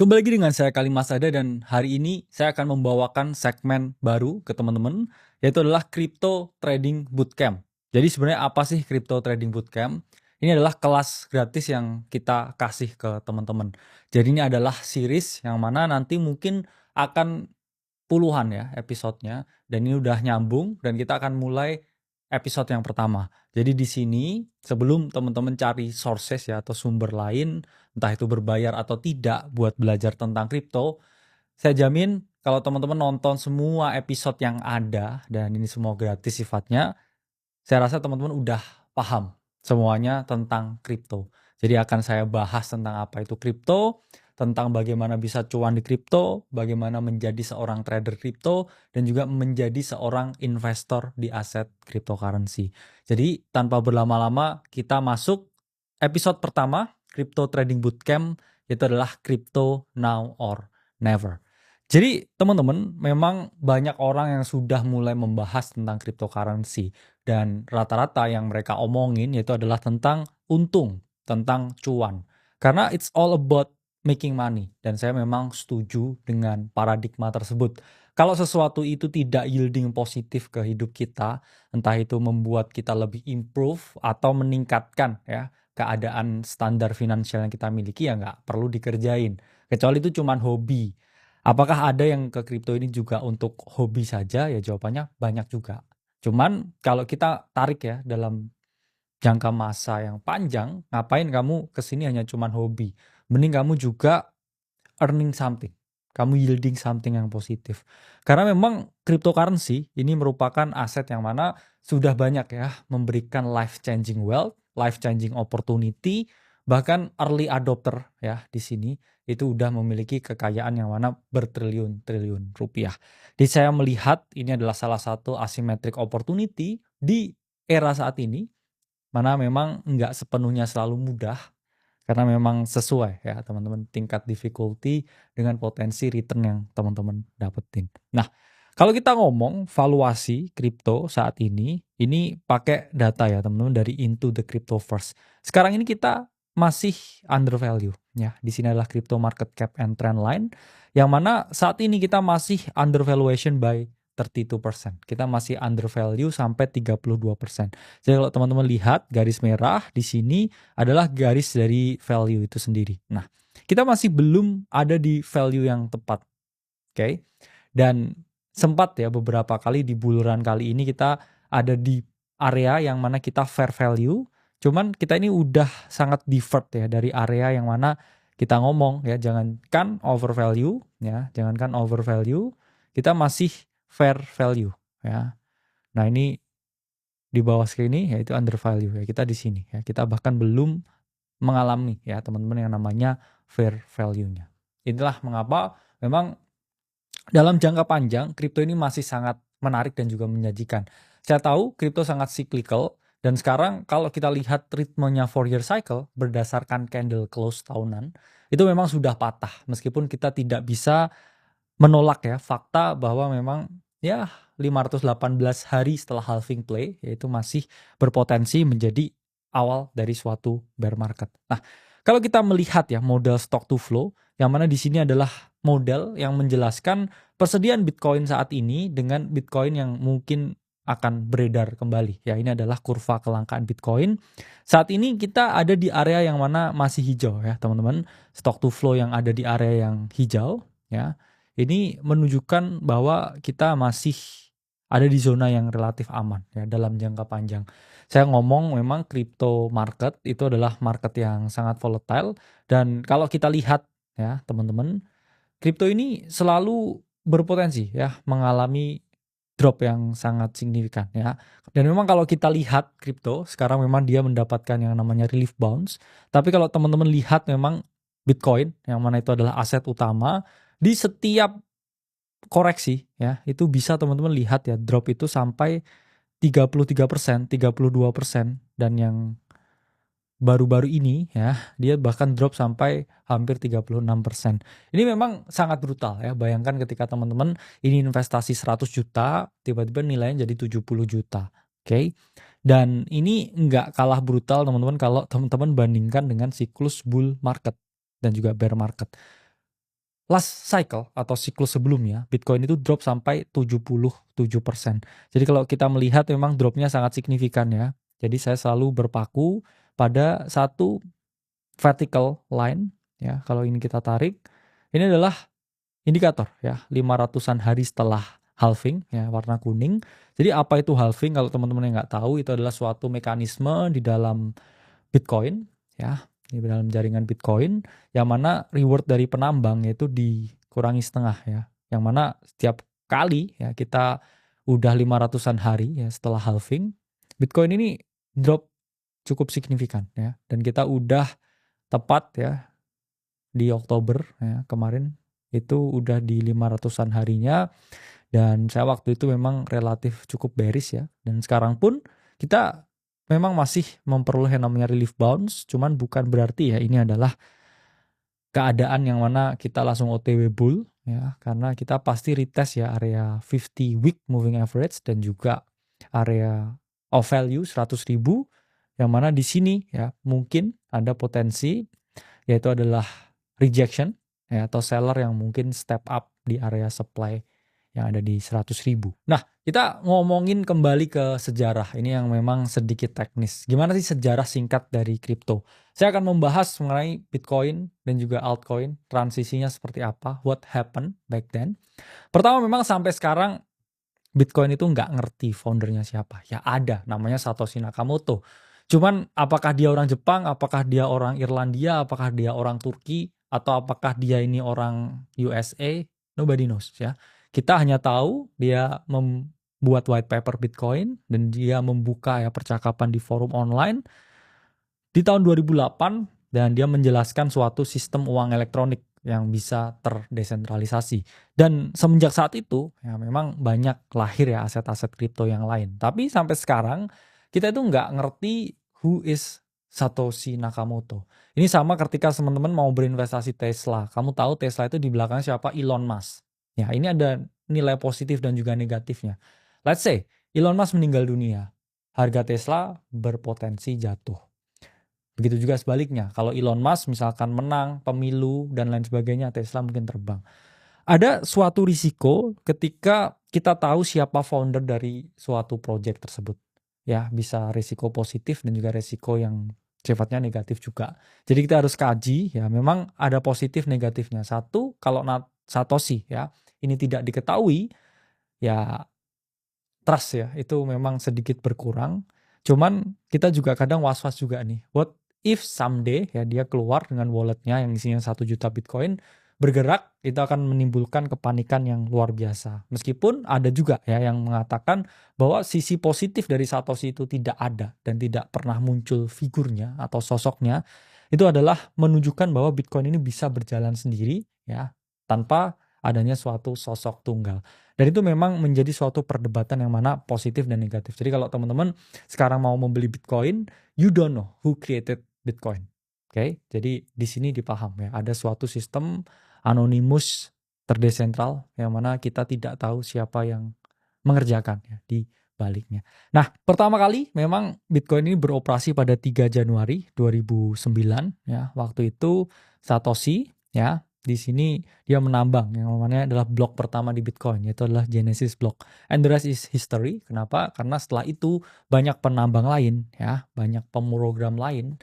Kembali lagi dengan saya Kalimas Sada dan hari ini saya akan membawakan segmen baru ke teman-teman, yaitu adalah Crypto Trading Bootcamp. Jadi sebenarnya apa sih Crypto Trading Bootcamp? Ini adalah kelas gratis yang kita kasih ke teman-teman. Jadi ini adalah series yang mana nanti mungkin akan puluhan ya episodenya dan ini udah nyambung dan kita akan mulai episode yang pertama. Jadi di sini sebelum teman-teman cari sources ya atau sumber lain, entah itu berbayar atau tidak buat belajar tentang kripto, saya jamin kalau teman-teman nonton semua episode yang ada dan ini semua gratis sifatnya, saya rasa teman-teman udah paham semuanya tentang kripto. Jadi akan saya bahas tentang apa itu kripto, tentang bagaimana bisa cuan di kripto, bagaimana menjadi seorang trader kripto, dan juga menjadi seorang investor di aset cryptocurrency. Jadi tanpa berlama-lama kita masuk episode pertama, Crypto Trading Bootcamp, yaitu adalah Crypto Now or Never. Jadi teman-teman memang banyak orang yang sudah mulai membahas tentang cryptocurrency dan rata-rata yang mereka omongin yaitu adalah tentang untung, tentang cuan. Karena it's all about making money dan saya memang setuju dengan paradigma tersebut. Kalau sesuatu itu tidak yielding positif ke hidup kita, entah itu membuat kita lebih improve atau meningkatkan ya keadaan standar finansial yang kita miliki ya nggak perlu dikerjain. Kecuali itu cuman hobi. Apakah ada yang ke kripto ini juga untuk hobi saja? Ya jawabannya banyak juga. Cuman kalau kita tarik ya dalam jangka masa yang panjang, ngapain kamu kesini hanya cuman hobi? Mending kamu juga earning something. Kamu yielding something yang positif. Karena memang cryptocurrency ini merupakan aset yang mana sudah banyak ya memberikan life changing wealth, life changing opportunity, bahkan early adopter ya di sini itu udah memiliki kekayaan yang mana bertriliun-triliun rupiah. Jadi saya melihat ini adalah salah satu asymmetric opportunity di era saat ini mana memang nggak sepenuhnya selalu mudah karena memang sesuai ya teman-teman tingkat difficulty dengan potensi return yang teman-teman dapetin. Nah, kalau kita ngomong valuasi kripto saat ini pakai data ya teman-teman dari Into the Crypto First. Sekarang ini kita masih undervalue ya. Di sini adalah crypto market cap and trend line yang mana saat ini kita masih undervaluation by 32%. Kita masih undervalue sampai 32%. Jadi kalau teman-teman lihat garis merah di sini adalah garis dari value itu sendiri. Nah, kita masih belum ada di value yang tepat. Oke. Dan sempat ya beberapa kali di buluran kali ini kita ada di area yang mana kita fair value. Cuman kita ini udah sangat divert ya dari area yang mana kita ngomong ya jangankan overvalue ya, jangankan overvalue, kita masih fair value ya. Nah, ini di bawah sini yaitu undervalue ya, kita di sini ya. Kita bahkan belum mengalami ya teman-teman yang namanya fair value-nya. Inilah mengapa memang dalam jangka panjang kripto ini masih sangat menarik dan juga menjanjikan. Saya tahu kripto sangat cyclical dan sekarang kalau kita lihat ritmenya 4-year cycle berdasarkan candle close tahunan itu memang sudah patah meskipun kita tidak bisa menolak ya fakta bahwa memang ya 518 hari setelah halving play yaitu masih berpotensi menjadi awal dari suatu bear market. Nah, kalau kita melihat ya model stock to flow yang mana di sini adalah model yang menjelaskan persediaan Bitcoin saat ini dengan Bitcoin yang mungkin akan beredar kembali. Ya, ini adalah kurva kelangkaan Bitcoin. Saat ini kita ada di area yang mana masih hijau ya, teman-teman. Stock to flow yang ada di area yang hijau ya. Ini menunjukkan bahwa kita masih ada di zona yang relatif aman ya dalam jangka panjang. Saya ngomong memang crypto market itu adalah market yang sangat volatile dan kalau kita lihat ya teman-teman, kripto ini selalu berpotensi ya mengalami drop yang sangat signifikan ya. Dan memang kalau kita lihat kripto sekarang memang dia mendapatkan yang namanya relief bounce. Tapi kalau teman-teman lihat memang Bitcoin yang mana itu adalah aset utama di setiap koreksi ya, itu bisa teman-teman lihat ya drop itu sampai 33%, 32% dan yang baru-baru ini ya, dia bahkan drop sampai hampir 36%. Ini memang sangat brutal ya. Bayangkan ketika teman-teman ini investasi 100 juta, tiba-tiba nilainya jadi 70 juta. Oke. Dan ini nggak kalah brutal teman-teman kalau teman-teman bandingkan dengan siklus bull market dan juga bear market. last cycle atau siklus sebelumnya, Bitcoin itu drop sampai 77%. Jadi kalau kita melihat memang dropnya sangat signifikan ya. Jadi saya selalu berpaku pada satu vertical line ya. Kalau ini kita tarik, ini adalah indikator ya, 500-an hari setelah halving ya, warna kuning. Jadi apa itu halving? Kalau teman-teman yang nggak tahu, itu adalah suatu mekanisme di dalam Bitcoin ya, di dalam jaringan Bitcoin yang mana reward dari penambang yaitu dikurangi setengah ya. Yang mana setiap kali ya kita udah 500-an hari ya setelah halving, Bitcoin ini drop cukup signifikan ya, dan kita udah tepat ya di Oktober ya kemarin itu udah di 500-an harinya, dan saya waktu itu memang relatif cukup bearish ya, dan sekarang pun kita memang masih memperoleh yang namanya relief bounce, cuman bukan berarti ya ini adalah keadaan yang mana kita langsung OTW bull ya, karena kita pasti retest ya area 50 week moving average dan juga area of value 100.000, yang mana di sini ya mungkin ada potensi yaitu adalah rejection ya, atau seller yang mungkin step up di area supply yang ada di 100.000. Nah, kita ngomongin kembali ke sejarah. Ini yang memang sedikit teknis. Gimana sih sejarah singkat dari kripto? Saya akan membahas mengenai Bitcoin dan juga altcoin, transisinya seperti apa, what happened back then. Pertama, memang sampai sekarang Bitcoin itu nggak ngerti foundernya siapa. Ya ada, namanya Satoshi Nakamoto. Cuman apakah dia orang Jepang, apakah dia orang Irlandia, apakah dia orang Turki, atau apakah dia ini orang USA, nobody knows ya. Kita hanya tahu dia membuat white paper Bitcoin dan dia membuka ya percakapan di forum online di tahun 2008, dan dia menjelaskan suatu sistem uang elektronik yang bisa terdesentralisasi. Dan semenjak saat itu ya memang banyak lahir ya aset-aset kripto yang lain. Tapi sampai sekarang kita itu nggak ngerti who is Satoshi Nakamoto. Ini sama ketika teman-teman mau berinvestasi Tesla. Kamu tahu Tesla itu di belakangnya siapa? Elon Musk. Ya, ini ada nilai positif dan juga negatifnya. Let's say Elon Musk meninggal dunia, harga Tesla berpotensi jatuh. Begitu juga sebaliknya, kalau Elon Musk misalkan menang pemilu dan lain sebagainya, Tesla mungkin terbang. Ada suatu risiko ketika kita tahu siapa founder dari suatu project tersebut. Ya, bisa risiko positif dan juga risiko yang sifatnya negatif juga. Jadi kita harus kaji ya, memang ada positif negatifnya. Satu, kalau Satoshi ya ini tidak diketahui, ya trust ya itu memang sedikit berkurang. Cuman kita juga kadang was-was juga nih. What if someday ya dia keluar dengan walletnya yang isinya 1 juta Bitcoin, bergerak, itu akan menimbulkan kepanikan yang luar biasa. Meskipun ada juga ya yang mengatakan bahwa sisi positif dari Satoshi itu tidak ada dan tidak pernah muncul figurnya atau sosoknya. Itu adalah menunjukkan bahwa Bitcoin ini bisa berjalan sendiri ya tanpa adanya suatu sosok tunggal. Dan itu memang menjadi suatu perdebatan yang mana positif dan negatif. Jadi kalau teman-teman sekarang mau membeli Bitcoin, you don't know who created Bitcoin. Oke, jadi di sini dipaham ya, ada suatu sistem anonimus terdesentral yang mana kita tidak tahu siapa yang mengerjakan ya di baliknya. Nah, pertama kali memang Bitcoin ini beroperasi pada 3 Januari 2009 ya. Waktu itu Satoshi ya di sini dia menambang yang namanya adalah blok pertama di Bitcoin, yaitu adalah Genesis block. And the rest is history. Kenapa? Karena setelah itu banyak penambang lain ya, banyak pemrogram lain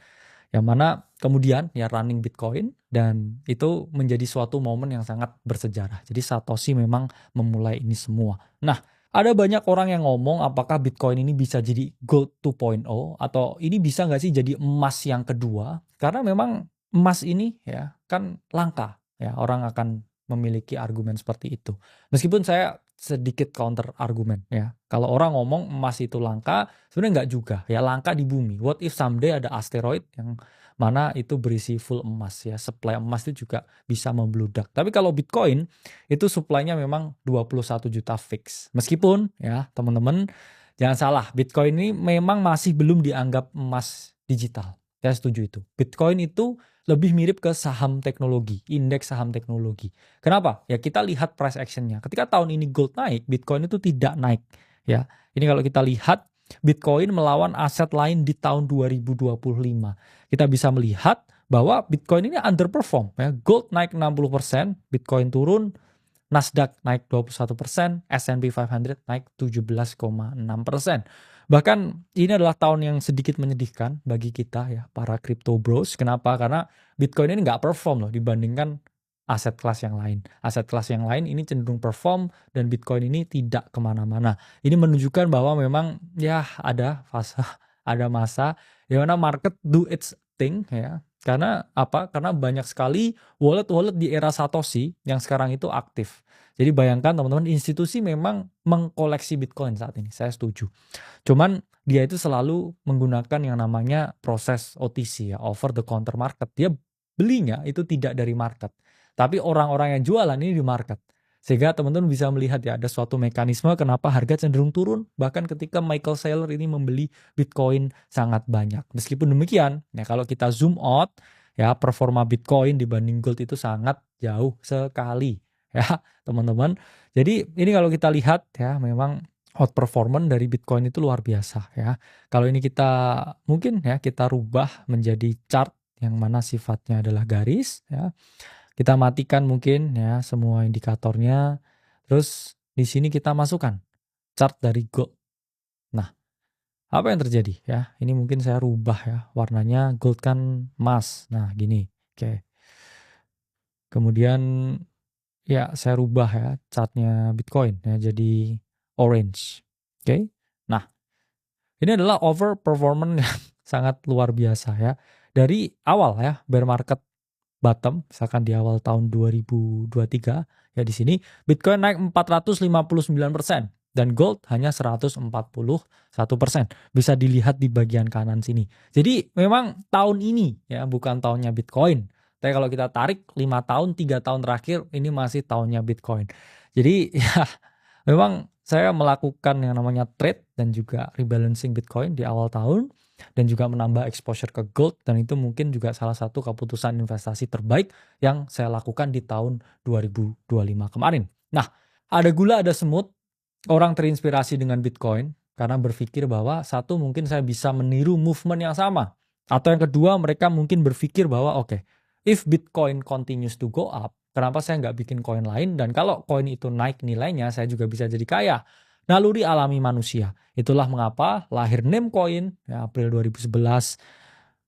yang mana kemudian ya running Bitcoin, dan itu menjadi suatu momen yang sangat bersejarah. Jadi Satoshi memang memulai ini semua. Nah, ada banyak orang yang ngomong apakah Bitcoin ini bisa jadi gold 2.0 atau ini bisa nggak sih jadi emas yang kedua? Karena memang emas ini ya kan langka. Ya, orang akan memiliki argumen seperti itu. Meskipun saya sedikit counter argumen ya. Kalau orang ngomong emas itu langka, sebenarnya nggak juga. Ya langka di bumi. What if someday ada asteroid yang mana itu berisi full emas ya. Supply emas itu juga bisa membludak. Tapi kalau Bitcoin itu supply-nya memang 21 juta fix. Meskipun ya teman-teman jangan salah, Bitcoin ini memang masih belum dianggap emas digital. Saya setuju itu. Bitcoin itu lebih mirip ke saham teknologi, indeks saham teknologi. Kenapa? Ya kita lihat price actionnya. Ketika tahun ini gold naik, Bitcoin itu tidak naik. Ya, ini kalau kita lihat Bitcoin melawan aset lain di tahun 2025. Kita bisa melihat bahwa Bitcoin ini underperform ya. Gold naik 60%, Bitcoin turun, Nasdaq naik 21%, S&P 500 naik 17,6%. Bahkan ini adalah tahun yang sedikit menyedihkan bagi kita ya, para crypto bros. Kenapa? Karena Bitcoin ini nggak perform loh dibandingkan aset kelas yang lain. Aset kelas yang lain ini cenderung perform dan Bitcoin ini tidak kemana-mana. Ini menunjukkan bahwa memang ya ada fase, ada masa di mana market do its thing ya. Karena apa? Karena banyak sekali wallet-wallet di era Satoshi yang sekarang itu aktif. Jadi bayangkan teman-teman, institusi memang mengkoleksi Bitcoin saat ini, saya setuju. Cuman dia itu selalu menggunakan yang namanya proses OTC ya, over the counter market. Dia belinya itu tidak dari market, tapi orang-orang yang jualan ini di market. Sehingga teman-teman bisa melihat ya, ada suatu mekanisme kenapa harga cenderung turun, bahkan ketika Michael Saylor ini membeli Bitcoin sangat banyak. Meskipun demikian, ya kalau kita zoom out, ya performa Bitcoin dibanding gold itu sangat jauh sekali ya teman-teman. Jadi ini kalau kita lihat ya, memang outperformance dari Bitcoin itu luar biasa ya. Kalau ini kita mungkin ya kita rubah menjadi chart yang mana sifatnya adalah garis ya. Kita matikan mungkin ya semua indikatornya. Terus di sini kita masukkan chart dari gold. Nah, apa yang terjadi ya? Ini mungkin saya rubah ya warnanya, gold kan emas. Nah, gini. Oke. Kemudian ya saya rubah ya chartnya Bitcoin ya jadi orange. Oke. Nah, ini adalah overperformance yang sangat luar biasa ya. Dari awal ya bear market bottom, misalkan di awal tahun 2023 ya, di sini Bitcoin naik 459% dan gold hanya 141%. Bisa dilihat di bagian kanan sini. Jadi memang tahun ini ya bukan tahunnya Bitcoin. Tapi kalau kita tarik 5 tahun, 3 tahun terakhir ini masih tahunnya Bitcoin. Jadi ya memang saya melakukan yang namanya trade dan juga rebalancing Bitcoin di awal tahun dan juga menambah exposure ke gold, dan itu mungkin juga salah satu keputusan investasi terbaik yang saya lakukan di tahun 2025 kemarin. Nah, ada gula ada semut, orang terinspirasi dengan Bitcoin karena berpikir bahwa satu, mungkin saya bisa meniru movement yang sama, atau yang kedua mereka mungkin berpikir bahwa oke, if Bitcoin continues to go up, kenapa saya nggak bikin koin lain, dan kalau koin itu naik nilainya saya juga bisa jadi kaya. Naluri alami manusia. Itulah mengapa lahir Namecoin ya, April 2011,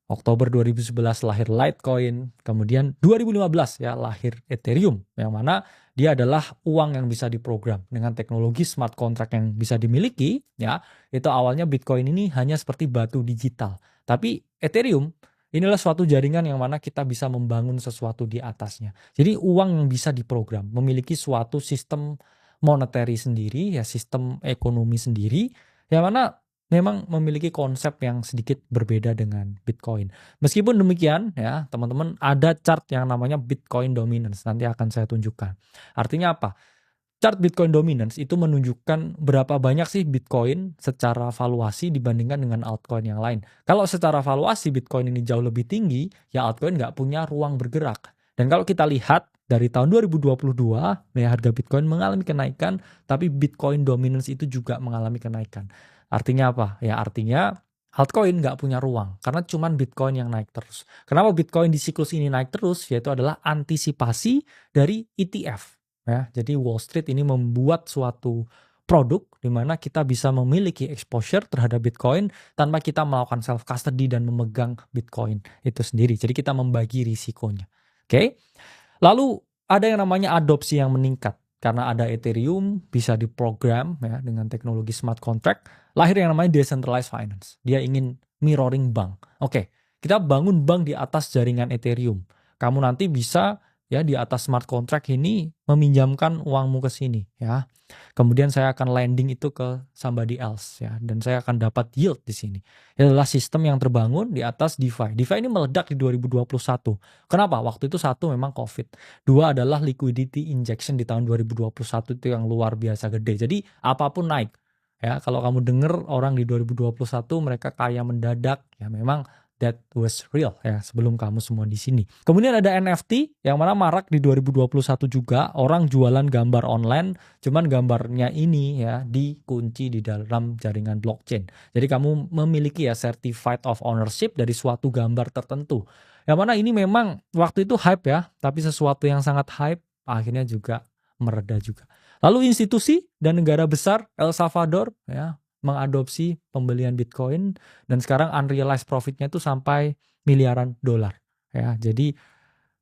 Oktober 2011 lahir Litecoin, kemudian 2015 ya lahir Ethereum, yang mana dia adalah uang yang bisa diprogram dengan teknologi smart contract yang bisa dimiliki ya. Itu awalnya Bitcoin ini hanya seperti batu digital, tapi Ethereum inilah suatu jaringan yang mana kita bisa membangun sesuatu di atasnya. Jadi uang yang bisa diprogram, memiliki suatu sistem monetary sendiri ya, sistem ekonomi sendiri yang mana memang memiliki konsep yang sedikit berbeda dengan Bitcoin. Meskipun demikian ya teman-teman, ada chart yang namanya Bitcoin Dominance, nanti akan saya tunjukkan. Artinya apa? Chart Bitcoin Dominance itu menunjukkan berapa banyak sih Bitcoin secara valuasi dibandingkan dengan altcoin yang lain. Kalau secara valuasi Bitcoin ini jauh lebih tinggi, ya altcoin nggak punya ruang bergerak. Dan kalau kita lihat dari tahun 2022, ya harga Bitcoin mengalami kenaikan, tapi Bitcoin Dominance itu juga mengalami kenaikan. Artinya apa? Ya artinya altcoin nggak punya ruang, karena cuman Bitcoin yang naik terus. Kenapa Bitcoin di siklus ini naik terus? Yaitu adalah antisipasi dari ETF. Ya, jadi Wall Street ini membuat suatu produk di mana kita bisa memiliki exposure terhadap Bitcoin tanpa kita melakukan self custody dan memegang Bitcoin itu sendiri. Jadi kita membagi risikonya. Oke. Lalu ada yang namanya adopsi yang meningkat karena ada Ethereum bisa diprogram ya dengan teknologi smart contract. Lahir yang namanya decentralized finance. Dia ingin mirroring bank. Oke, kita bangun bank di atas jaringan Ethereum. Kamu nanti bisa ya di atas smart contract ini meminjamkan uangmu ke sini ya. Kemudian saya akan lending itu ke somebody else ya, dan saya akan dapat yield di sini. Ini adalah sistem yang terbangun di atas DeFi. DeFi ini meledak di 2021. Kenapa? Waktu itu satu memang COVID. Dua adalah liquidity injection di tahun 2021 itu yang luar biasa gede. Jadi apapun naik. Ya, kalau kamu dengar orang di 2021 mereka kaya mendadak, ya memang that was real ya sebelum kamu semua di sini. Kemudian ada NFT yang mana marak di 2021 juga, orang jualan gambar online, cuman gambarnya ini ya dikunci di dalam jaringan blockchain. Jadi kamu memiliki ya certificate of ownership dari suatu gambar tertentu. Yang mana ini memang waktu itu hype ya, tapi sesuatu yang sangat hype akhirnya juga mereda juga. Lalu institusi dan negara besar El Salvador ya mengadopsi pembelian Bitcoin dan sekarang unrealized profitnya itu sampai miliaran dolar ya. Jadi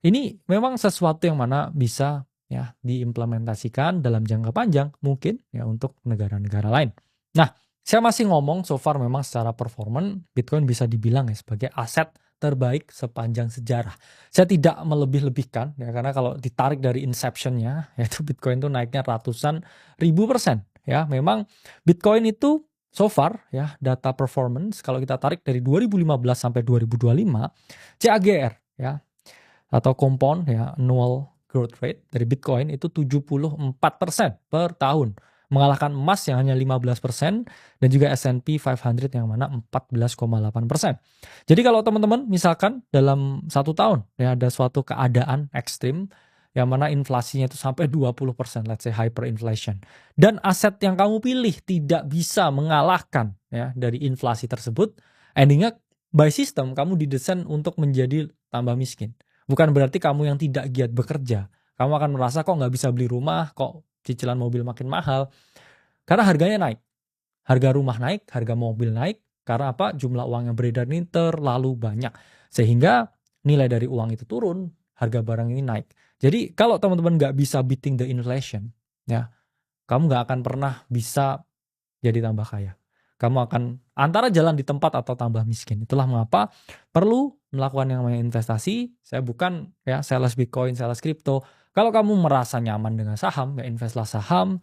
ini memang sesuatu yang mana bisa ya diimplementasikan dalam jangka panjang mungkin ya untuk negara-negara lain. Nah, saya masih ngomong so far memang secara performan Bitcoin bisa dibilang ya sebagai aset terbaik sepanjang sejarah. Saya tidak melebih-lebihkan ya karena kalau ditarik dari inception-nya yaitu Bitcoin itu naiknya ratusan ribu persen ya. Memang Bitcoin itu so far ya data performance kalau kita tarik dari 2015 sampai 2025 CAGR ya atau compound ya annual growth rate dari Bitcoin itu 74% per tahun. Mengalahkan emas yang hanya 15% dan juga S&P 500 yang mana 14,8%. Jadi kalau teman-teman misalkan dalam 1 tahun ya ada suatu keadaan ekstrim yang mana inflasinya itu sampai 20%, let's say hyperinflation. Dan aset yang kamu pilih tidak bisa mengalahkan ya dari inflasi tersebut, endingnya by system kamu didesain untuk menjadi tambah miskin. Bukan berarti kamu yang tidak giat bekerja. Kamu akan merasa kok nggak bisa beli rumah, kok cicilan mobil makin mahal. Karena harganya naik. Harga rumah naik, harga mobil naik. Karena apa? Jumlah uang yang beredar ini terlalu banyak. Sehingga nilai dari uang itu turun, harga barang ini naik. Jadi kalau teman-teman nggak bisa beating the inflation, ya kamu nggak akan pernah bisa jadi tambah kaya. Kamu akan antara jalan di tempat atau tambah miskin. Itulah mengapa perlu melakukan yang namanya investasi. Saya bukan ya sales Bitcoin, sales kripto. Kalau kamu merasa nyaman dengan saham, ya investlah saham.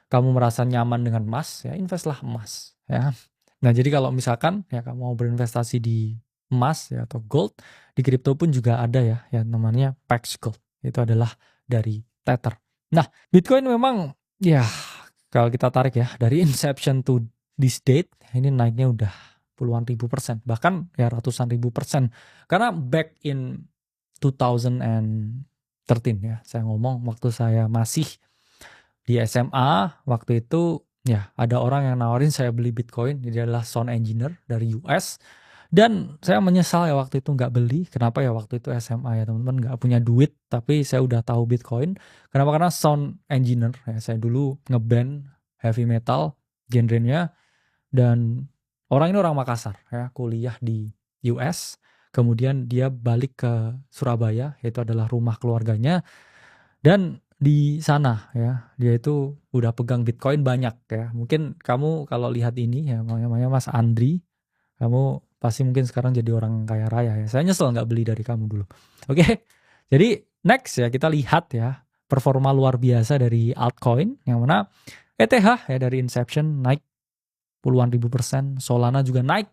Kamu merasa nyaman dengan emas, ya investlah emas. Ya. Nah jadi kalau misalkan ya kamu mau berinvestasi di emas ya atau gold, di kripto pun juga ada ya yang namanya Pax Gold. Itu adalah dari Tether. Nah Bitcoin memang ya kalau kita tarik ya dari inception to this date ini naiknya udah puluhan ribu persen bahkan ya ratusan ribu persen karena back in 2013 ya saya ngomong waktu saya masih di SMA waktu itu ya ada orang yang nawarin saya beli Bitcoin. Dia adalah sound engineer dari US dan saya menyesal ya waktu itu nggak beli. Kenapa ya waktu itu SMA ya teman-teman nggak punya duit tapi saya udah tahu Bitcoin. Kenapa? Karena sound engineer ya saya dulu ngeband heavy metal genrenya dan orang ini orang Makassar ya kuliah di US. Kemudian dia balik ke Surabaya yaitu adalah rumah keluarganya dan di sana ya dia itu udah pegang Bitcoin banyak ya. Mungkin kamu kalau lihat ini ya namanya Mas Andri, kamu pasti mungkin sekarang jadi orang kaya raya ya. Saya nyesel nggak beli dari kamu dulu. Oke. Jadi next ya kita lihat ya performa luar biasa dari altcoin yang mana ETH ya dari inception naik puluhan ribu persen, Solana juga naik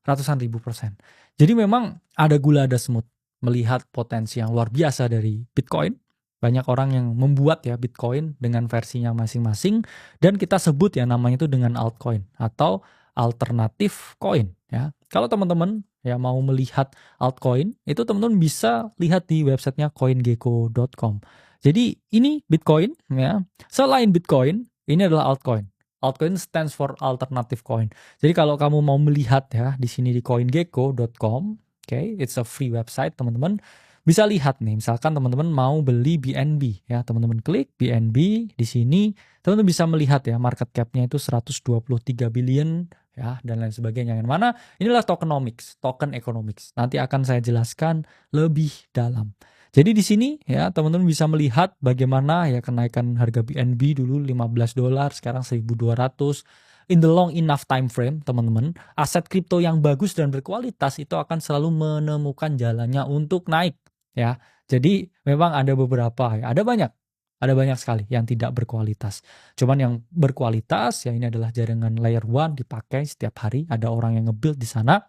ratusan ribu persen. Jadi memang ada gula ada semut melihat potensi yang luar biasa dari Bitcoin. Banyak orang yang membuat ya Bitcoin dengan versinya masing-masing dan kita sebut ya namanya itu dengan altcoin atau alternatif coin ya. Kalau teman-teman ya mau melihat altcoin itu teman-teman bisa lihat di websitenya coingecko.com. Jadi ini Bitcoin ya. Selain Bitcoin ini adalah altcoin. Altcoin stands for alternative coin. Jadi kalau kamu mau melihat ya di sini di coingecko.com, okay, it's a free website teman-teman. Bisa lihat nih, misalkan teman-teman mau beli BNB ya, teman-teman klik BNB di sini, teman-teman bisa melihat ya market cap-nya itu 123 billion ya dan lain sebagainya. Yang mana inilah tokenomics, token economics. Nanti akan saya jelaskan lebih dalam. Jadi di sini ya teman-teman bisa melihat bagaimana ya kenaikan harga BNB dulu $15, sekarang 1.200. In the long enough time frame, teman-teman, aset kripto yang bagus dan berkualitas itu akan selalu menemukan jalannya untuk naik. Ya, jadi memang ada beberapa ya, ada banyak sekali yang tidak berkualitas. Cuman yang berkualitas ya ini adalah jaringan layer 1 dipakai setiap hari, ada orang yang nge-build di sana.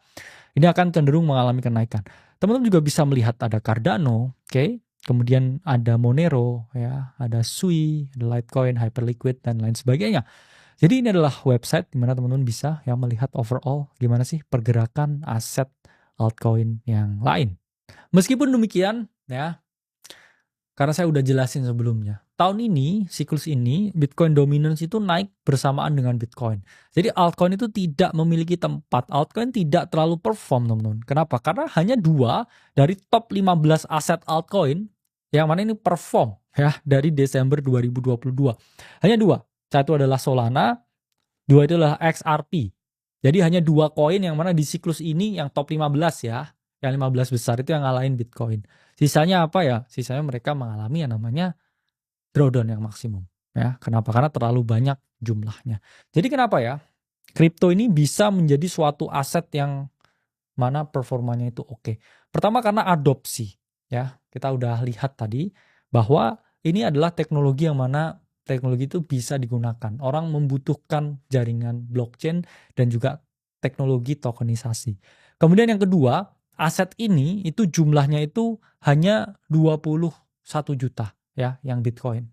Ini akan cenderung mengalami kenaikan. Teman-teman juga bisa melihat ada Cardano, oke? Kemudian ada Monero ya, ada Sui, ada Litecoin, Hyperliquid dan lain sebagainya. Jadi ini adalah website di mana teman-teman bisa ya melihat overall gimana sih pergerakan aset altcoin yang lain. Meskipun demikian ya, Karena saya udah jelasin sebelumnya. Tahun ini, siklus ini, Bitcoin dominance itu naik bersamaan dengan Bitcoin. Jadi altcoin itu tidak memiliki tempat. Altcoin tidak terlalu perform, teman-teman. Kenapa? Karena hanya 2 dari top 15 aset altcoin yang mana ini perform ya dari Desember 2022. Hanya 2. Satu adalah Solana, 2 itu adalah XRP. Jadi hanya 2 koin yang mana di siklus ini yang top 15 ya. Yang 15 besar itu yang ngalahin Bitcoin. Sisanya apa ya? Sisanya mereka mengalami yang namanya drawdown yang maksimum. Ya, kenapa? Karena terlalu banyak jumlahnya. Jadi kenapa ya? Kripto ini bisa menjadi suatu aset yang mana performanya itu oke. Pertama karena adopsi. Ya, kita udah lihat tadi bahwa ini adalah teknologi yang mana teknologi itu bisa digunakan. Orang membutuhkan jaringan blockchain dan juga teknologi tokenisasi. Kemudian yang kedua, aset ini itu jumlahnya itu hanya 21 juta ya yang Bitcoin.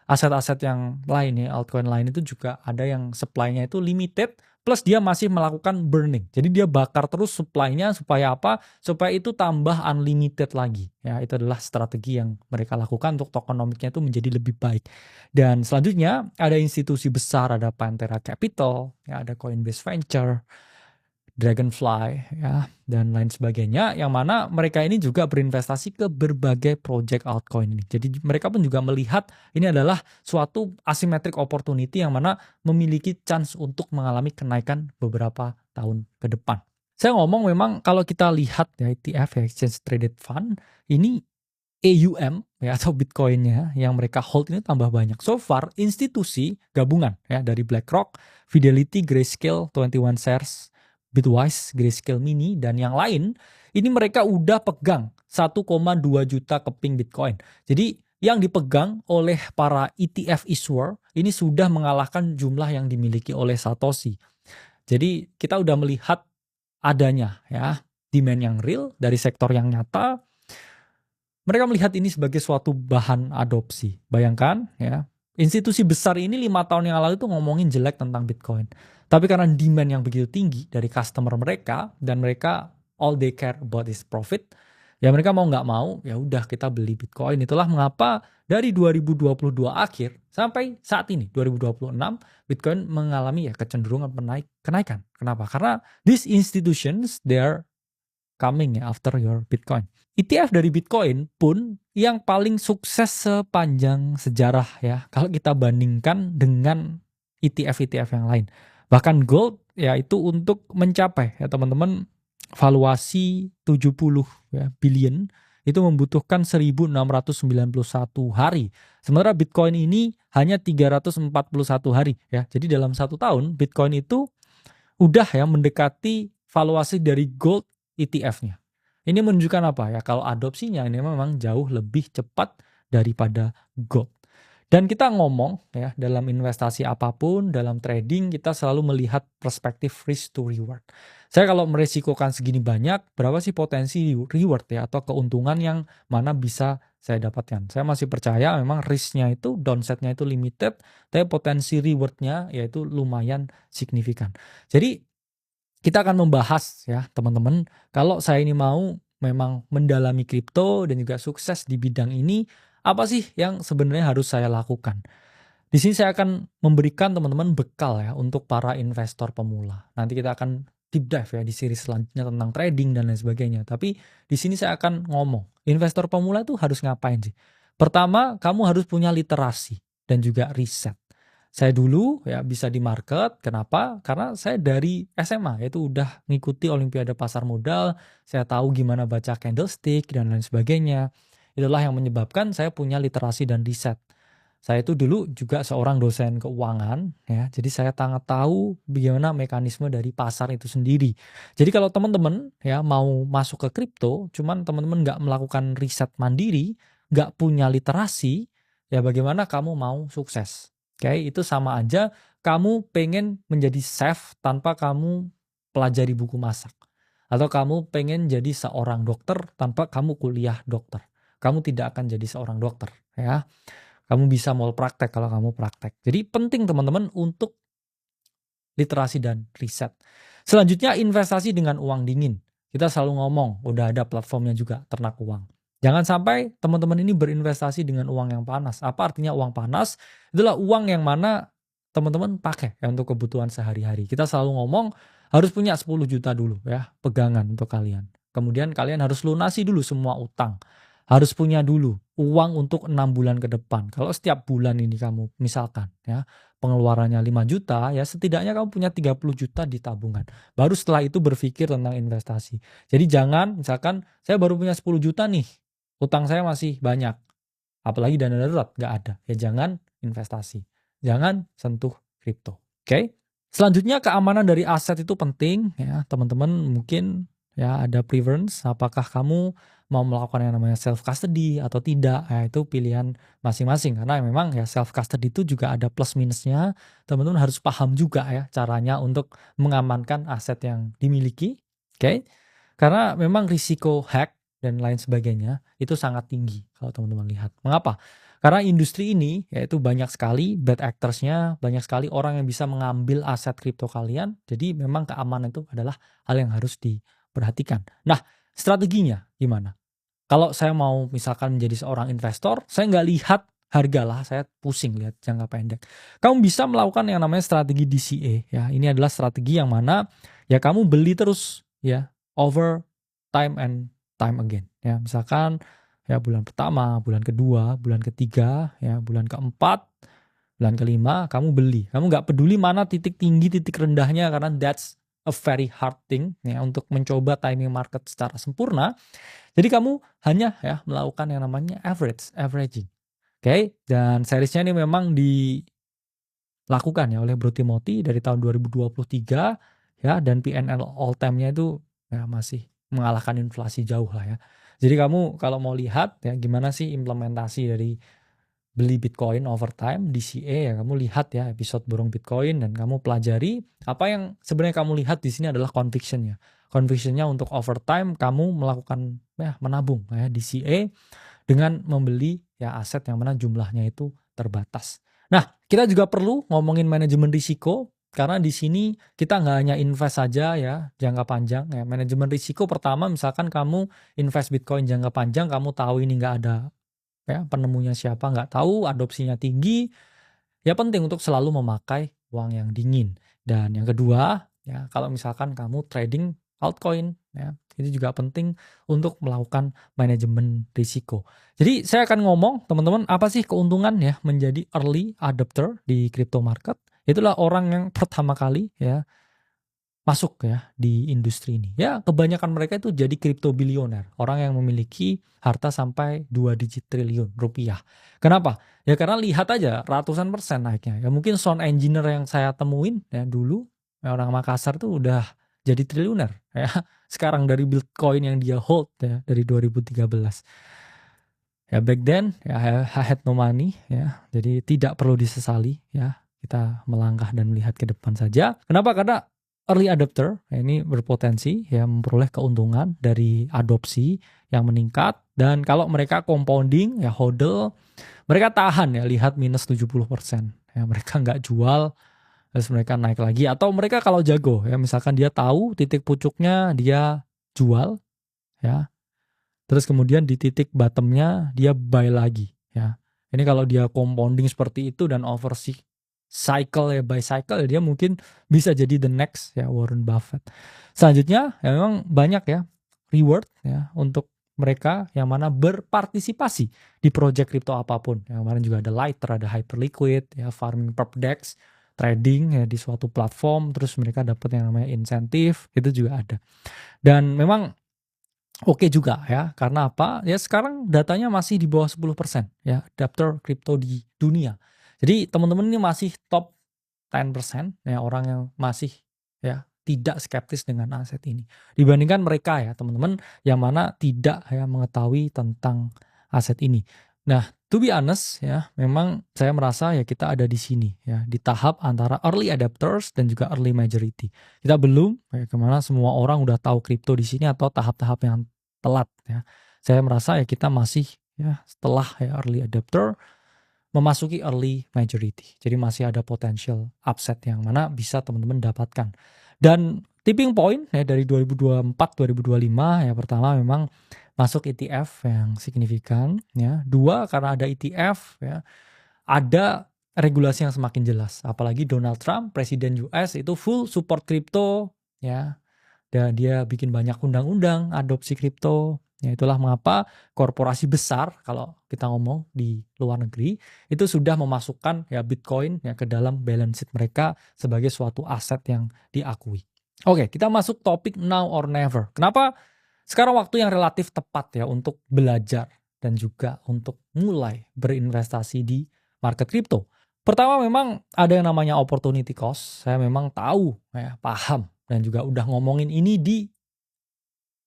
Aset-aset yang lain ya, altcoin lain itu juga ada yang supply-nya itu limited plus dia masih melakukan burning. Jadi dia bakar terus supply-nya supaya apa? Supaya itu tambah unlimited lagi. Ya, itu adalah strategi yang mereka lakukan untuk tokenomiknya itu menjadi lebih baik. Dan selanjutnya ada institusi besar, ada Pantera Capital, ya ada Coinbase Venture, Dragonfly ya dan lain sebagainya yang mana mereka ini juga berinvestasi ke berbagai project altcoin ini. Jadi mereka pun juga melihat ini adalah suatu asymmetric opportunity yang mana memiliki chance untuk mengalami kenaikan beberapa tahun ke depan. Saya ngomong memang kalau kita lihat ya ETF ya Exchange Traded Fund ini AUM ya atau Bitcoinnya yang mereka hold ini tambah banyak. So far institusi gabungan ya dari BlackRock, Fidelity, Grayscale, 21 Shares, Bitwise, Grayscale Mini, dan yang lain, ini mereka udah pegang 1,2 juta keping Bitcoin. Jadi yang dipegang oleh para ETF issuer ini sudah mengalahkan jumlah yang dimiliki oleh Satoshi. Jadi kita udah melihat adanya ya demand yang real dari sektor yang nyata. Mereka melihat ini sebagai suatu bahan adopsi. Bayangkan ya, institusi besar ini 5 tahun yang lalu itu ngomongin jelek tentang Bitcoin. Tapi karena demand yang begitu tinggi dari customer mereka dan mereka all they care about is profit, ya mereka mau nggak mau ya udah kita beli Bitcoin. Itulah mengapa dari 2022 akhir sampai saat ini 2026 Bitcoin mengalami ya kecenderungan kenaikan. Kenapa? Karena these institutions they are coming ya after your Bitcoin. ETF dari Bitcoin pun yang paling sukses sepanjang sejarah ya kalau kita bandingkan dengan ETF-ETF yang lain. Bahkan gold ya itu untuk mencapai ya teman-teman valuasi 70 ya, billion itu membutuhkan 1691 hari. Sementara Bitcoin ini hanya 341 hari ya. Jadi dalam 1 tahun Bitcoin itu udah ya mendekati valuasi dari gold ETF-nya. Ini menunjukkan apa ya? Kalau adopsinya ini memang jauh lebih cepat daripada gold. Dan kita ngomong ya dalam investasi apapun, dalam trading kita selalu melihat perspektif risk to reward. Saya kalau meresikokan segini banyak, berapa sih potensi reward ya atau keuntungan yang mana bisa saya dapatkan? Saya masih percaya memang risk-nya itu, downside-nya itu limited, tapi potensi reward-nya yaitu lumayan signifikan. Jadi kita akan membahas ya teman-teman, kalau saya ini mau memang mendalami kripto dan juga sukses di bidang ini, apa sih yang sebenarnya harus saya lakukan? Di sini saya akan memberikan teman-teman bekal ya untuk para investor pemula. Nanti kita akan deep dive ya di series selanjutnya tentang trading dan lain sebagainya. Tapi di sini saya akan ngomong, investor pemula itu harus ngapain sih? Pertama, kamu harus punya literasi dan juga riset. Saya dulu ya bisa di market, kenapa? Karena saya dari SMA yaitu udah ngikuti Olimpiade Pasar Modal, saya tahu gimana baca candlestick dan lain sebagainya. Itulah yang menyebabkan saya punya literasi dan riset. Saya itu dulu juga seorang dosen keuangan ya, jadi saya sangat tahu bagaimana mekanisme dari pasar itu sendiri. Jadi kalau teman-teman ya mau masuk ke kripto, cuman teman-teman nggak melakukan riset mandiri, nggak punya literasi, ya bagaimana kamu mau sukses? Oke, itu sama aja kamu pengen menjadi chef tanpa kamu pelajari buku masak. Atau kamu pengen jadi seorang dokter tanpa kamu kuliah dokter. Kamu tidak akan jadi seorang dokter ya. Kamu bisa mau praktek kalau kamu praktek. Jadi penting teman-teman untuk literasi dan riset. Selanjutnya investasi dengan uang dingin. Kita selalu ngomong, udah ada platformnya juga, Ternak Uang. Jangan sampai teman-teman ini berinvestasi dengan uang yang panas. Apa artinya uang panas? Itulah uang yang mana teman-teman pakai ya untuk kebutuhan sehari-hari. Kita selalu ngomong harus punya 10 juta dulu ya, pegangan untuk kalian. Kemudian kalian harus lunasi dulu semua utang. Harus punya dulu uang untuk 6 bulan ke depan. Kalau setiap bulan ini kamu misalkan ya pengeluarannya 5 juta ya setidaknya kamu punya 30 juta di tabungan. Baru setelah itu berpikir tentang investasi. Jadi jangan misalkan saya baru punya 10 juta nih, utang saya masih banyak, apalagi dana darurat nggak ada, ya jangan investasi, jangan sentuh kripto. Oke? Selanjutnya keamanan dari aset itu penting ya teman-teman, mungkin ya ada preference apakah kamu mau melakukan yang namanya self custody atau tidak, ya itu pilihan masing-masing karena memang ya self custody itu juga ada plus minusnya. Teman-teman harus paham juga ya caranya untuk mengamankan aset yang dimiliki. Oke? Karena memang risiko hack dan lain sebagainya itu sangat tinggi kalau teman-teman lihat. Mengapa? Karena industri ini yaitu banyak sekali bad actors-nya, banyak sekali orang yang bisa mengambil aset kripto kalian. Jadi memang keamanan itu adalah hal yang harus diperhatikan. Nah, strateginya gimana? Kalau saya mau misalkan menjadi seorang investor, saya nggak lihat harga lah, saya pusing lihat jangka pendek. Kamu bisa melakukan yang namanya strategi DCA ya. Ini adalah strategi yang mana ya kamu beli terus ya over time and time again ya. Misalkan ya bulan pertama, bulan kedua, bulan ketiga, ya bulan keempat, bulan kelima kamu beli. Kamu nggak peduli mana titik tinggi, titik rendahnya karena that's a very hard thing ya untuk mencoba timing market secara sempurna. Jadi kamu hanya ya melakukan yang namanya averaging. Oke, dan seriesnya ini memang dilakukan ya oleh Bro Timothy dari tahun 2023 ya, dan PNL all time-nya itu ya masih mengalahkan inflasi jauh lah ya. Jadi kamu kalau mau lihat ya gimana sih implementasi dari beli Bitcoin over time, DCA ya kamu lihat ya episode Borong Bitcoin dan kamu pelajari apa yang sebenarnya kamu lihat di sini adalah convictionnya. Convictionnya untuk over time kamu melakukan ya menabung ya DCA dengan membeli ya aset yang mana jumlahnya itu terbatas. Nah, kita juga perlu ngomongin manajemen risiko karena di sini kita nggak hanya invest saja ya jangka panjang ya. Manajemen risiko pertama misalkan kamu invest Bitcoin jangka panjang, kamu tahu ini nggak ada ya penemunya siapa, nggak tahu, adopsinya tinggi, ya penting untuk selalu memakai uang yang dingin. Dan yang kedua ya kalau misalkan kamu trading altcoin ya itu juga penting untuk melakukan manajemen risiko. Jadi saya akan ngomong teman-teman apa sih keuntungan ya menjadi early adopter di crypto market. Itulah orang yang pertama kali ya masuk ya di industri ini. Ya kebanyakan mereka itu jadi crypto billionaire. Orang yang memiliki harta sampai 2 digit triliun rupiah. Kenapa? Ya karena lihat aja ratusan persen naiknya. Ya mungkin sound engineer yang saya temuin ya dulu ya orang Makassar tuh udah jadi triliuner ya. Sekarang dari Bitcoin yang dia hold ya dari 2013. Ya back then ya I had no money ya. Jadi tidak perlu disesali ya. Kita melangkah dan melihat ke depan saja. Kenapa? Karena early adopter ya ini berpotensi ya memperoleh keuntungan dari adopsi yang meningkat, dan kalau mereka compounding ya hodl, mereka tahan ya lihat minus 70% ya mereka nggak jual terus mereka naik lagi, atau mereka kalau jago ya misalkan dia tahu titik pucuknya dia jual ya terus kemudian di titik bottomnya dia buy lagi ya. Ini kalau dia compounding seperti itu dan over cycle ya by cycle ya dia mungkin bisa jadi the next ya Warren Buffett. Selanjutnya ya memang banyak ya reward ya untuk mereka yang mana berpartisipasi di project crypto apapun. Yang kemarin juga ada Lighter, ada Hyperliquid, ya farming perp dex, trading ya di suatu platform, terus mereka dapat yang namanya insentif, itu juga ada. Dan memang oke juga ya, karena apa? Ya sekarang datanya masih di bawah 10% ya adopter kripto di dunia. Jadi teman-teman ini masih top 10% ya orang yang masih ya tidak skeptis dengan aset ini. Dibandingkan mereka ya teman-teman yang mana tidak ya mengetahui tentang aset ini. Nah, to be honest ya, memang saya merasa ya kita ada di sini ya, di tahap antara early adopters dan juga early majority. Kita belum ya kemana semua orang udah tahu kripto di sini atau tahap-tahap yang telat ya. Saya merasa ya kita masih ya setelah ya early adopter memasuki early majority. Jadi masih ada potential upset yang mana bisa teman-teman dapatkan. Dan tipping point ya dari 2024-2025 ya pertama memang masuk ETF yang signifikan ya. 2 karena ada ETF ya, ada regulasi yang semakin jelas. Apalagi Donald Trump, presiden US itu full support kripto ya. Dan dia bikin banyak undang-undang adopsi kripto. Ya itulah mengapa korporasi besar kalau kita ngomong di luar negeri itu sudah memasukkan ya Bitcoin ya ke dalam balance sheet mereka sebagai suatu aset yang diakui. Oke, kita masuk topik now or never. Kenapa sekarang waktu yang relatif tepat ya untuk belajar dan juga untuk mulai berinvestasi di market kripto? Pertama memang ada yang namanya opportunity cost. Saya memang tahu ya, paham dan juga udah ngomongin ini di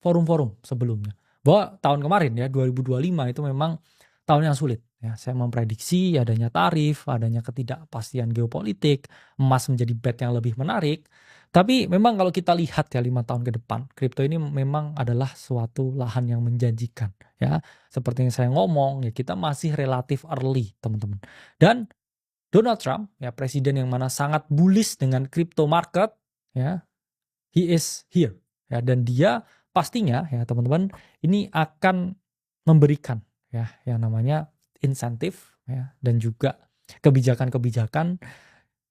forum-forum sebelumnya. Bahwa tahun kemarin ya 2025 itu memang tahun yang sulit ya. Saya memprediksi adanya tarif, adanya ketidakpastian geopolitik, emas menjadi bet yang lebih menarik. Tapi memang kalau kita lihat ya 5 tahun ke depan, kripto ini memang adalah suatu lahan yang menjanjikan ya. Seperti yang saya ngomong ya, kita masih relatif early, teman-teman. Dan Donald Trump ya, presiden yang mana sangat bullish dengan crypto market ya, he is here ya, dan dia pastinya ya teman-teman ini akan memberikan ya yang namanya insentif ya dan juga kebijakan-kebijakan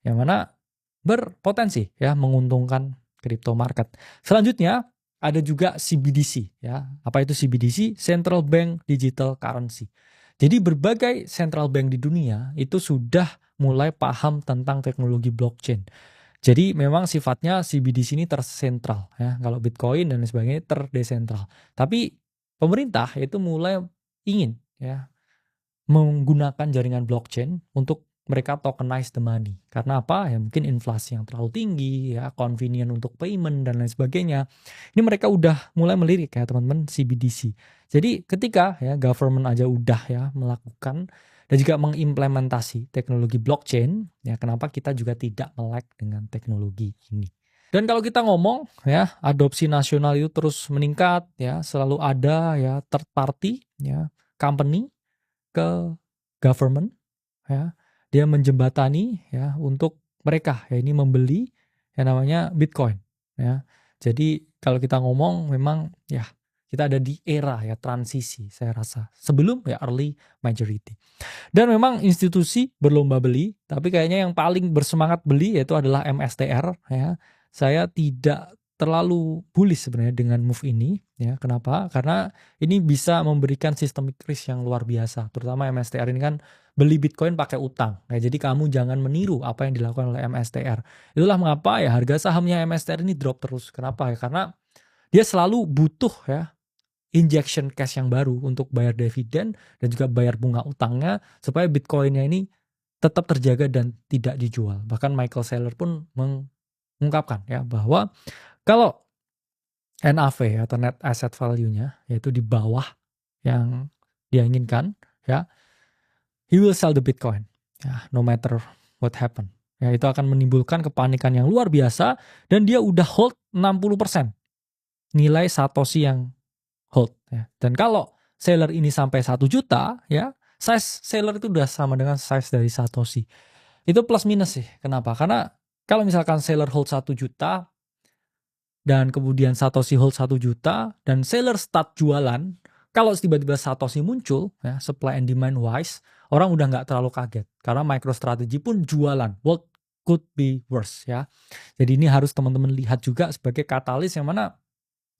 yang mana berpotensi ya menguntungkan crypto market. Selanjutnya ada juga CBDC ya. Apa itu CBDC? Central Bank Digital Currency. Jadi berbagai central bank di dunia itu sudah mulai paham tentang teknologi blockchain. Jadi memang sifatnya CBDC ini tersentral ya. Kalau Bitcoin dan lain sebagainya terdesentral. Tapi pemerintah itu mulai ingin ya menggunakan jaringan blockchain untuk mereka tokenize the money. Karena apa? Ya mungkin inflasi yang terlalu tinggi ya, convenient untuk payment dan lain sebagainya. Ini mereka udah mulai melirik ya teman-teman CBDC. Jadi ketika ya government aja udah ya melakukan dan juga mengimplementasi teknologi blockchain, ya kenapa kita juga tidak melek dengan teknologi ini. Dan kalau kita ngomong ya adopsi nasional itu terus meningkat ya, selalu ada ya third party ya company ke government ya, dia menjembatani ya untuk mereka ya ini membeli yang namanya Bitcoin ya. Jadi kalau kita ngomong memang ya kita ada di era ya transisi saya rasa sebelum ya early majority. Dan memang institusi berlomba beli, tapi kayaknya yang paling bersemangat beli yaitu adalah MSTR ya. Saya tidak terlalu bullish sebenarnya dengan move ini ya. Kenapa? Karena ini bisa memberikan systemic risk yang luar biasa. Terutama MSTR ini kan beli Bitcoin pakai utang. Ya, jadi kamu jangan meniru apa yang dilakukan oleh MSTR. Itulah mengapa ya harga sahamnya MSTR ini drop terus. Kenapa ya? Karena dia selalu butuh ya injection cash yang baru untuk bayar dividen dan juga bayar bunga utangnya supaya Bitcoinnya ini tetap terjaga dan tidak dijual. Bahkan Michael Saylor pun mengungkapkan ya bahwa kalau NAV atau net asset value-nya yaitu di bawah yang dia inginkan ya, he will sell the Bitcoin ya, no matter what happen. Ya, itu akan menimbulkan kepanikan yang luar biasa dan dia udah hold 60% nilai Satoshi yang hold ya. Dan kalau seller ini sampai 1 juta ya, size seller itu udah sama dengan size dari Satoshi. Itu plus minus sih. Kenapa? Karena kalau misalkan seller hold 1 juta dan kemudian Satoshi hold 1 juta dan seller start jualan, kalau tiba-tiba Satoshi muncul ya, supply and demand wise, orang udah nggak terlalu kaget karena MicroStrategy pun jualan. What could be worse ya. Jadi ini harus teman-teman lihat juga sebagai katalis yang mana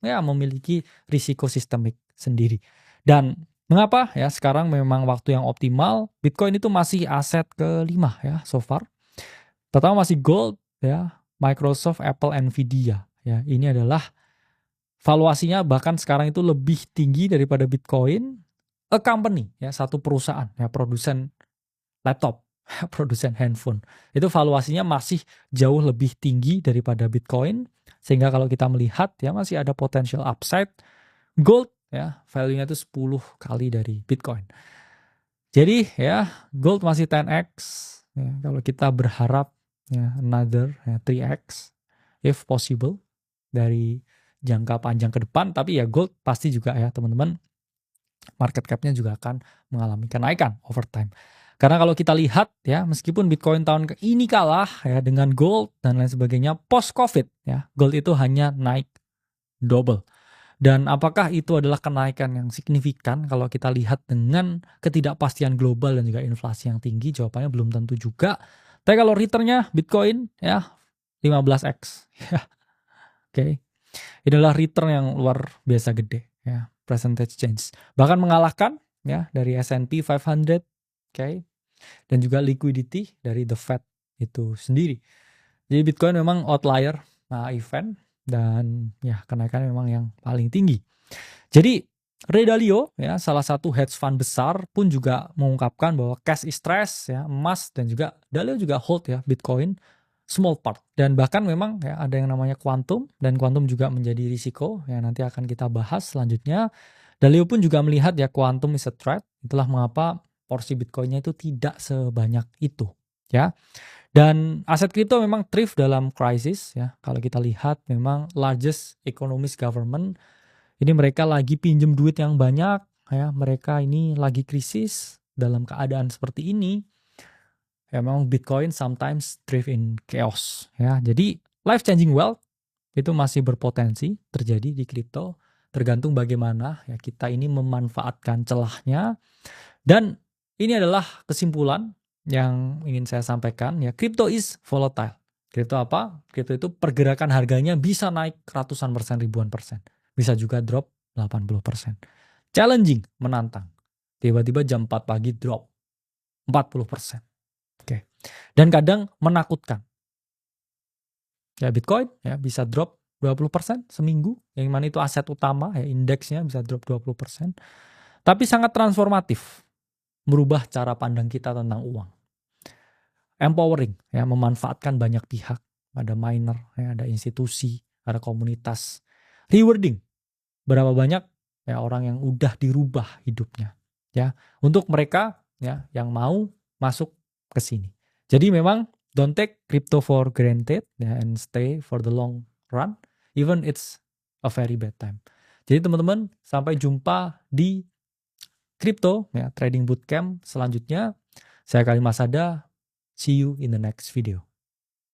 ya memiliki risiko sistemik sendiri. Dan mengapa ya sekarang memang waktu yang optimal, Bitcoin itu masih aset kelima ya so far. Pertama masih gold ya, Microsoft, Apple, Nvidia ya. Ini adalah valuasinya bahkan sekarang itu lebih tinggi daripada Bitcoin. A company ya, satu perusahaan ya, produsen laptop, produsen handphone. Itu valuasinya masih jauh lebih tinggi daripada Bitcoin. Sehingga kalau kita melihat ya masih ada potential upside. Gold ya value-nya itu 10 kali dari Bitcoin. Jadi ya gold masih 10x. Ya, kalau kita berharap ya another ya, 3x if possible dari jangka panjang ke depan. Tapi ya gold pasti juga ya teman-teman market cap-nya juga akan mengalami kenaikan over time. Karena kalau kita lihat ya meskipun Bitcoin tahun ini kalah ya dengan gold dan lain sebagainya post Covid ya, gold itu hanya naik double. Dan apakah itu adalah kenaikan yang signifikan kalau kita lihat dengan ketidakpastian global dan juga inflasi yang tinggi? Jawabannya belum tentu juga. Tapi kalau returnnya Bitcoin ya 15x. Ya, oke. Ini adalah return yang luar biasa gede ya, percentage change. Bahkan mengalahkan ya dari S&P 500, oke. Dan juga liquidity dari the Fed itu sendiri. Jadi Bitcoin memang outlier event dan ya kenaikannya memang yang paling tinggi. Jadi Ray Dalio ya salah satu hedge fund besar pun juga mengungkapkan bahwa cash is stress ya, emas dan juga Dalio juga hold ya Bitcoin small part, dan bahkan memang ya ada yang namanya quantum, dan quantum juga menjadi risiko yang nanti akan kita bahas selanjutnya. Dalio pun juga melihat ya quantum is a threat, itulah mengapa porsi Bitcoinnya itu tidak sebanyak itu ya. Dan aset kripto memang thrift dalam krisis ya. Kalau kita lihat memang largest economist government ini mereka lagi pinjem duit yang banyak ya. Mereka ini lagi krisis dalam keadaan seperti ini. Ya memang Bitcoin sometimes thrive in chaos ya. Jadi life changing wealth itu masih berpotensi terjadi di kripto, tergantung bagaimana ya kita ini memanfaatkan celahnya. Dan ini adalah kesimpulan yang ingin saya sampaikan ya, crypto is volatile. Crypto apa? Crypto itu pergerakan harganya bisa naik ratusan persen, ribuan persen. Bisa juga drop 80%. Challenging, menantang. Tiba-tiba jam 4 pagi drop 40%. Oke. Dan kadang menakutkan. Ya Bitcoin ya bisa drop 20% seminggu, yang mana itu aset utama ya, indeksnya bisa drop 20%. Tapi sangat transformatif, merubah cara pandang kita tentang uang. Empowering ya, memanfaatkan banyak pihak, ada miner ya, ada institusi, ada komunitas. Rewarding, berapa banyak ya orang yang udah dirubah hidupnya ya, untuk mereka ya yang mau masuk ke sini. Jadi memang don't take crypto for granted ya, and stay for the long run even it's a very bad time. Jadi teman-teman, sampai jumpa di Crypto ya, Trading Bootcamp selanjutnya. Saya Karim Masada. See you in the next video.